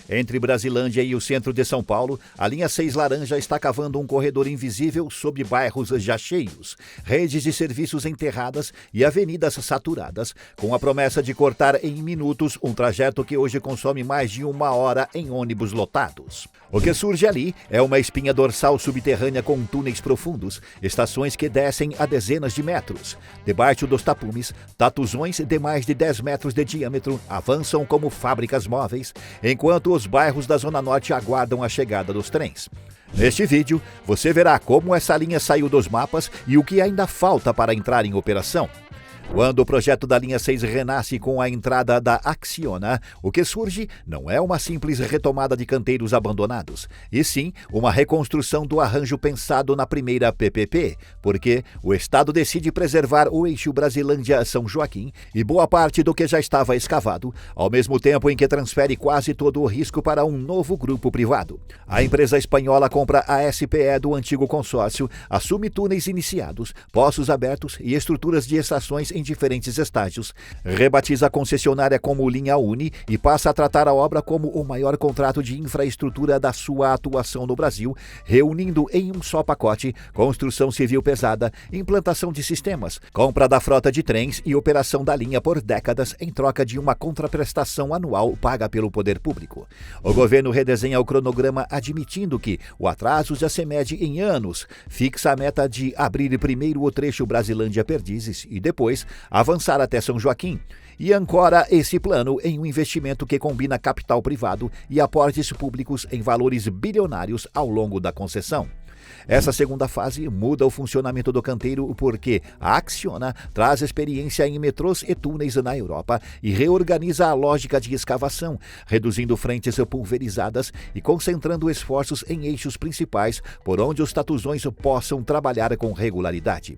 Entre Brasilândia e o centro de São Paulo, a linha 6 laranja está cavando um corredor invisível sob bairros já cheios, redes de serviços enterradas e avenidas saturadas, com a promessa de cortar em minutos um trajeto que hoje consome mais de 1 hora em ônibus lotados. O que surge ali é uma espinha dorsal subterrânea com túneis profundos, estações que descem a dezenas de metros. Debaixo dos tapumes, tatuzões de mais de 10 metros de diâmetro avançam como fábricas móveis, enquanto os bairros da Zona Norte aguardam a chegada dos trens. Neste vídeo, você verá como essa linha saiu dos mapas e o que ainda falta para entrar em operação. Quando o projeto da linha 6 renasce com a entrada da Acciona, o que surge não é uma simples retomada de canteiros abandonados, e sim uma reconstrução do arranjo pensado na primeira PPP, porque o Estado decide preservar o eixo Brasilândia-São Joaquim e boa parte do que já estava escavado, ao mesmo tempo em que transfere quase todo o risco para um novo grupo privado. A empresa espanhola compra a SPE do antigo consórcio, assume túneis iniciados, poços abertos e estruturas de estações em diferentes estágios, rebatiza a concessionária como Linha Uni e passa a tratar a obra como o maior contrato de infraestrutura da sua atuação no Brasil, reunindo em um só pacote construção civil pesada, implantação de sistemas, compra da frota de trens e operação da linha por décadas em troca de uma contraprestação anual paga pelo poder público. O governo redesenha o cronograma admitindo que o atraso já se mede em anos, fixa a meta de abrir primeiro o trecho Brasilândia-Perdizes e depois avançar até São Joaquim, e ancora esse plano em um investimento que combina capital privado e aportes públicos em valores bilionários ao longo da concessão. Essa segunda fase muda o funcionamento do canteiro porque a Acciona traz experiência em metrôs e túneis na Europa e reorganiza a lógica de escavação, reduzindo frentes pulverizadas e concentrando esforços em eixos principais por onde os tatuzões possam trabalhar com regularidade.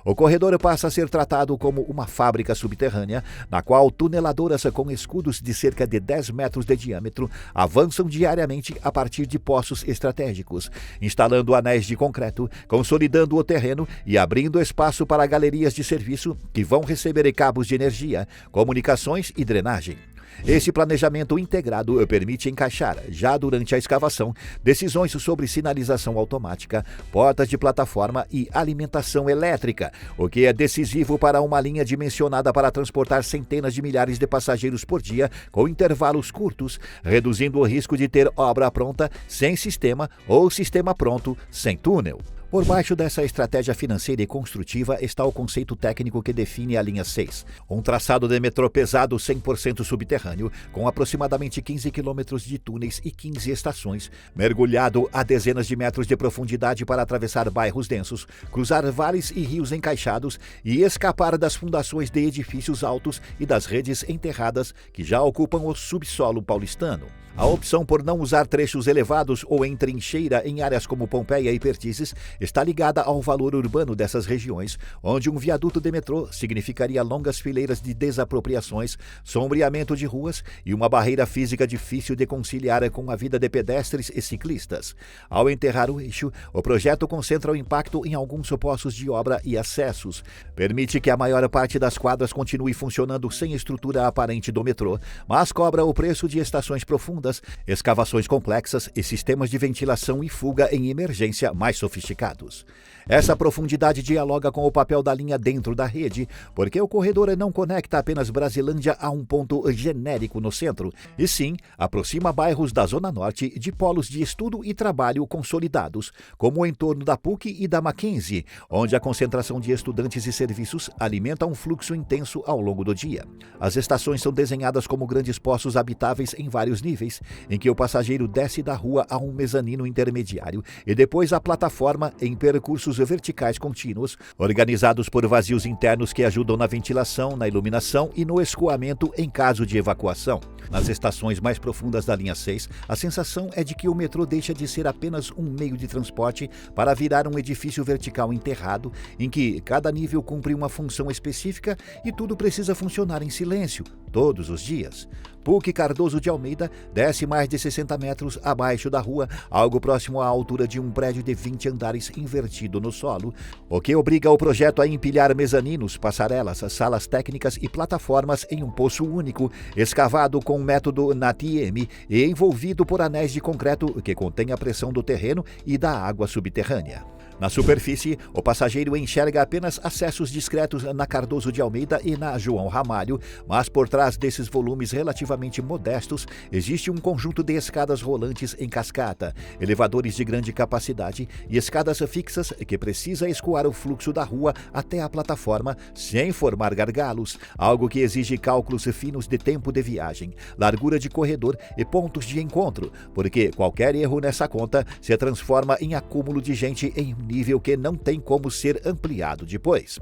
O corredor passa a ser tratado como uma fábrica subterrânea, na qual tuneladoras com escudos de cerca de 10 metros de diâmetro avançam diariamente a partir de poços estratégicos, instalando anéis de concreto, consolidando o terreno e abrindo espaço para galerias de serviço que vão receber cabos de energia, comunicações e drenagem. Esse planejamento integrado permite encaixar, já durante a escavação, decisões sobre sinalização automática, portas de plataforma e alimentação elétrica, o que é decisivo para uma linha dimensionada para transportar centenas de milhares de passageiros por dia com intervalos curtos, reduzindo o risco de ter obra pronta sem sistema ou sistema pronto sem túnel. Por baixo dessa estratégia financeira e construtiva está o conceito técnico que define a linha 6, um traçado de metrô pesado 100% subterrâneo, com aproximadamente 15 quilômetros de túneis e 15 estações, mergulhado a dezenas de metros de profundidade para atravessar bairros densos, cruzar vales e rios encaixados e escapar das fundações de edifícios altos e das redes enterradas que já ocupam o subsolo paulistano. A opção por não usar trechos elevados ou em trincheira em áreas como Pompeia e Perdizes está ligada ao valor urbano dessas regiões, onde um viaduto de metrô significaria longas fileiras de desapropriações, sombreamento de ruas e uma barreira física difícil de conciliar com a vida de pedestres e ciclistas. Ao enterrar o eixo, o projeto concentra o impacto em alguns postos de obra e acessos, permite que a maior parte das quadras continue funcionando sem estrutura aparente do metrô, mas cobra o preço de estações profundas, escavações complexas e sistemas de ventilação e fuga em emergência mais sofisticados. Essa profundidade dialoga com o papel da linha dentro da rede, porque o corredor não conecta apenas Brasilândia a um ponto genérico no centro, e sim aproxima bairros da Zona Norte de polos de estudo e trabalho consolidados, como o entorno da PUC e da Mackenzie, onde a concentração de estudantes e serviços alimenta um fluxo intenso ao longo do dia. As estações são desenhadas como grandes poços habitáveis em vários níveis, em que o passageiro desce da rua a um mezanino intermediário e depois à plataforma em percursos verticais contínuos, organizados por vazios internos que ajudam na ventilação, na iluminação e no escoamento em caso de evacuação. Nas estações mais profundas da linha 6, a sensação é de que o metrô deixa de ser apenas um meio de transporte para virar um edifício vertical enterrado, em que cada nível cumpre uma função específica e tudo precisa funcionar em silêncio, todos os dias. PUC Cardoso de Almeida desce mais de 60 metros abaixo da rua, algo próximo à altura de um prédio de 20 andares invertido no solo, o que obriga o projeto a empilhar mezaninos, passarelas, salas técnicas e plataformas em um poço único, escavado com o método NATIM e envolvido por anéis de concreto que contém a pressão do terreno e da água subterrânea. Na superfície, o passageiro enxerga apenas acessos discretos na Cardoso de Almeida e na João Ramalho, mas por trás desses volumes relativamente modestos, existe um conjunto de escadas rolantes em cascata, elevadores de grande capacidade e escadas fixas que precisa escoar o fluxo da rua até a plataforma sem formar gargalos, algo que exige cálculos finos de tempo de viagem, largura de corredor e pontos de encontro, porque qualquer erro nessa conta se transforma em acúmulo de gente em um nível que não tem como ser ampliado depois.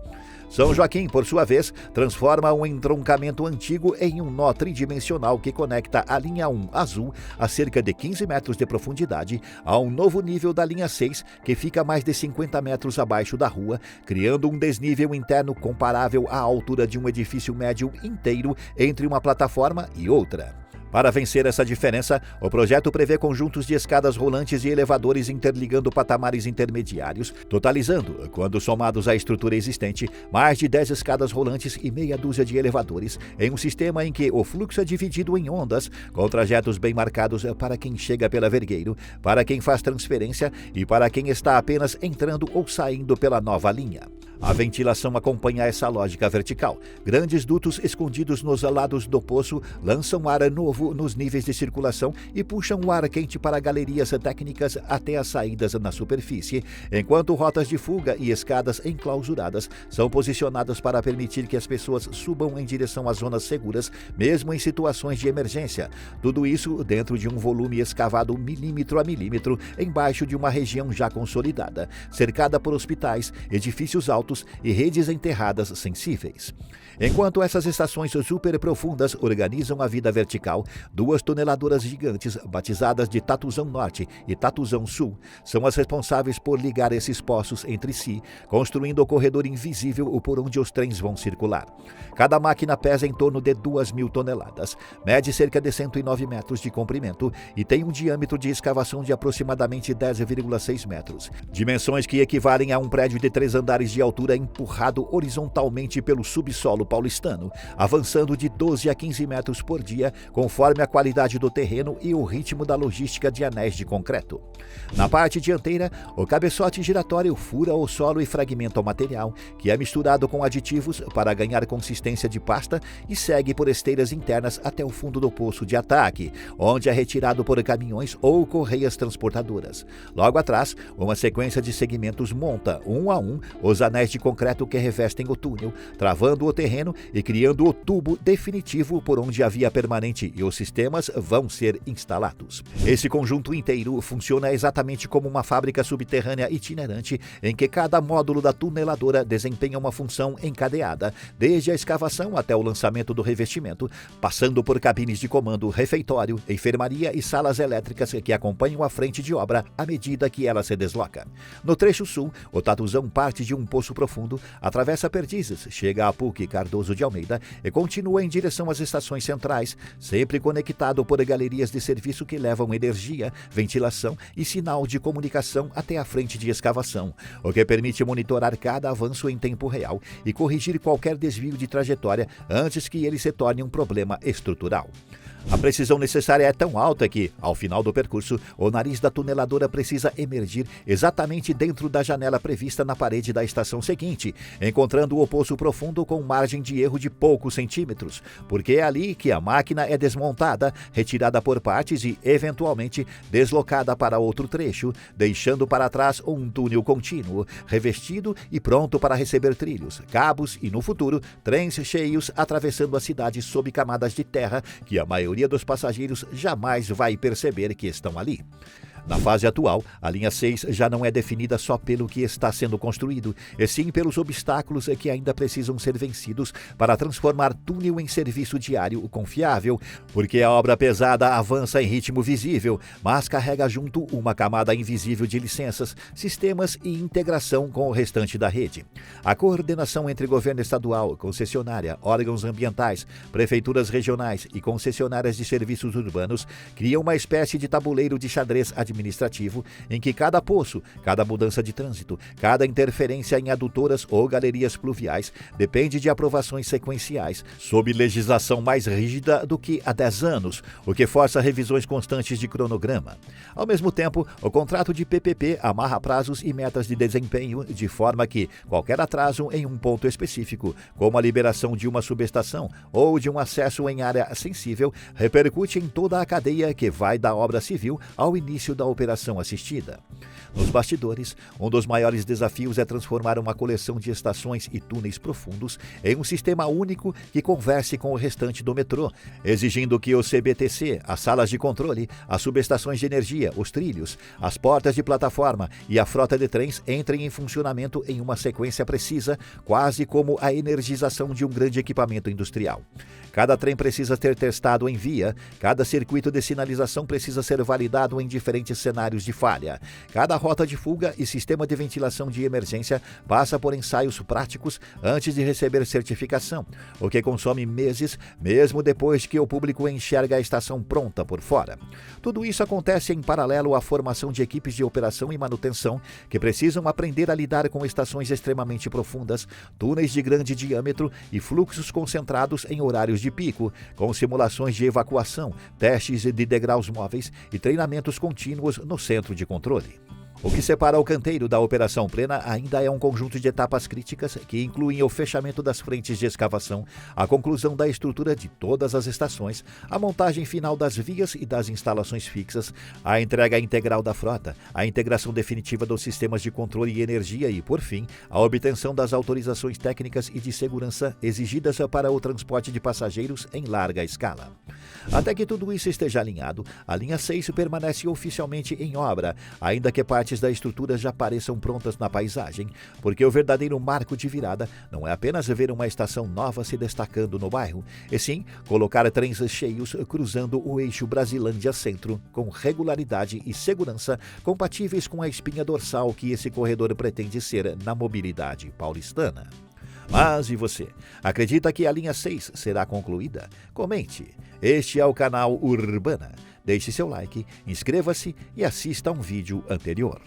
São Joaquim, por sua vez, transforma um entroncamento antigo em um nó tridimensional que conecta a linha 1 azul a cerca de 15 metros de profundidade a um novo nível da linha 6 que fica mais de 50 metros abaixo da rua, criando um desnível interno comparável à altura de um edifício médio inteiro entre uma plataforma e outra. Para vencer essa diferença, o projeto prevê conjuntos de escadas rolantes e elevadores interligando patamares intermediários, totalizando, quando somados à estrutura existente, mais de 10 escadas rolantes e meia dúzia de elevadores, em um sistema em que o fluxo é dividido em ondas, com trajetos bem marcados para quem chega pela Vergueiro, para quem faz transferência e para quem está apenas entrando ou saindo pela nova linha. A ventilação acompanha essa lógica vertical. Grandes dutos escondidos nos lados do poço lançam ar novo nos níveis de circulação e puxam o ar quente para galerias técnicas até as saídas na superfície, enquanto rotas de fuga e escadas enclausuradas são posicionadas para permitir que as pessoas subam em direção às zonas seguras, mesmo em situações de emergência. Tudo isso dentro de um volume escavado milímetro a milímetro, embaixo de uma região já consolidada, cercada por hospitais, edifícios altos e redes enterradas sensíveis. Enquanto essas estações super profundas organizam a vida vertical, 2 toneladoras gigantes, batizadas de Tatuzão Norte e Tatuzão Sul, são as responsáveis por ligar esses poços entre si, construindo o corredor invisível por onde os trens vão circular. Cada máquina pesa em torno de 2.000 toneladas, mede cerca de 109 metros de comprimento e tem um diâmetro de escavação de aproximadamente 10,6 metros, dimensões que equivalem a um prédio de 3 andares de altura empurrado horizontalmente pelo subsolo paulistano, avançando de 12 a 15 metros por dia, conforme a qualidade do terreno e o ritmo da logística de anéis de concreto. Na parte dianteira, o cabeçote giratório fura o solo e fragmenta o material, que é misturado com aditivos para ganhar consistência de pasta e segue por esteiras internas até o fundo do poço de ataque, onde é retirado por caminhões ou correias transportadoras. Logo atrás, uma sequência de segmentos monta, um a um, os anéis de concreto que revestem o túnel, travando o terreno e criando o tubo definitivo por onde a via permanente e os sistemas vão ser instalados. Esse conjunto inteiro funciona exatamente como uma fábrica subterrânea itinerante em que cada módulo da tuneladora desempenha uma função encadeada, desde a escavação até o lançamento do revestimento, passando por cabines de comando, refeitório, enfermaria e salas elétricas que acompanham a frente de obra à medida que ela se desloca. No trecho sul, o Tatuzão parte de um poço profundo, atravessa Perdizes, chega a PUC Cardoso de Almeida e continua em direção às estações centrais, sempre conectado por galerias de serviço que levam energia, ventilação e sinal de comunicação até a frente de escavação, o que permite monitorar cada avanço em tempo real e corrigir qualquer desvio de trajetória antes que ele se torne um problema estrutural. A precisão necessária é tão alta que, ao final do percurso, o nariz da tuneladora precisa emergir exatamente dentro da janela prevista na parede da estação seguinte, encontrando o poço profundo com margem de erro de poucos centímetros, porque é ali que a máquina é desmontada, retirada por partes e, eventualmente, deslocada para outro trecho, deixando para trás um túnel contínuo, revestido e pronto para receber trilhos, cabos e, no futuro, trens cheios atravessando a cidade sob camadas de terra que a maioria dos passageiros jamais vai perceber que estão ali. Na fase atual, a linha 6 já não é definida só pelo que está sendo construído, e sim pelos obstáculos que ainda precisam ser vencidos para transformar túnel em serviço diário confiável, porque a obra pesada avança em ritmo visível, mas carrega junto uma camada invisível de licenças, sistemas e integração com o restante da rede. A coordenação entre governo estadual, concessionária, órgãos ambientais, prefeituras regionais e concessionárias de serviços urbanos cria uma espécie de tabuleiro de xadrez administrativo em que cada poço, cada mudança de trânsito, cada interferência em adutoras ou galerias pluviais depende de aprovações sequenciais, sob legislação mais rígida do que há 10 anos, o que força revisões constantes de cronograma. Ao mesmo tempo, o contrato de PPP amarra prazos e metas de desempenho de forma que qualquer atraso em um ponto específico, como a liberação de uma subestação ou de um acesso em área sensível, repercute em toda a cadeia que vai da obra civil ao início da operação assistida. Nos bastidores, um dos maiores desafios é transformar uma coleção de estações e túneis profundos em um sistema único que converse com o restante do metrô, exigindo que o CBTC, as salas de controle, as subestações de energia, os trilhos, as portas de plataforma e a frota de trens entrem em funcionamento em uma sequência precisa, quase como a energização de um grande equipamento industrial. Cada trem precisa ser testado em via, cada circuito de sinalização precisa ser validado em diferentes cenários de falha. Cada rota de fuga e sistema de ventilação de emergência passa por ensaios práticos antes de receber certificação, o que consome meses, mesmo depois que o público enxerga a estação pronta por fora. Tudo isso acontece em paralelo à formação de equipes de operação e manutenção que precisam aprender a lidar com estações extremamente profundas, túneis de grande diâmetro e fluxos concentrados em horários de pico, com simulações de evacuação, testes de degraus móveis e treinamentos contínuos no centro de controle. O que separa o canteiro da operação plena ainda é um conjunto de etapas críticas que incluem o fechamento das frentes de escavação, a conclusão da estrutura de todas as estações, a montagem final das vias e das instalações fixas, a entrega integral da frota, a integração definitiva dos sistemas de controle e energia e, por fim, a obtenção das autorizações técnicas e de segurança exigidas para o transporte de passageiros em larga escala. Até que tudo isso esteja alinhado, a linha 6 permanece oficialmente em obra, ainda que partes da estrutura já pareçam prontas na paisagem, porque o verdadeiro marco de virada não é apenas ver uma estação nova se destacando no bairro, e sim colocar trens cheios cruzando o eixo Brasilândia Centro com regularidade e segurança compatíveis com a espinha dorsal que esse corredor pretende ser na mobilidade paulistana. Mas e você? Acredita que a linha 6 será concluída? Comente. Este é o canal Urbana. Deixe seu like, inscreva-se e assista a um vídeo anterior.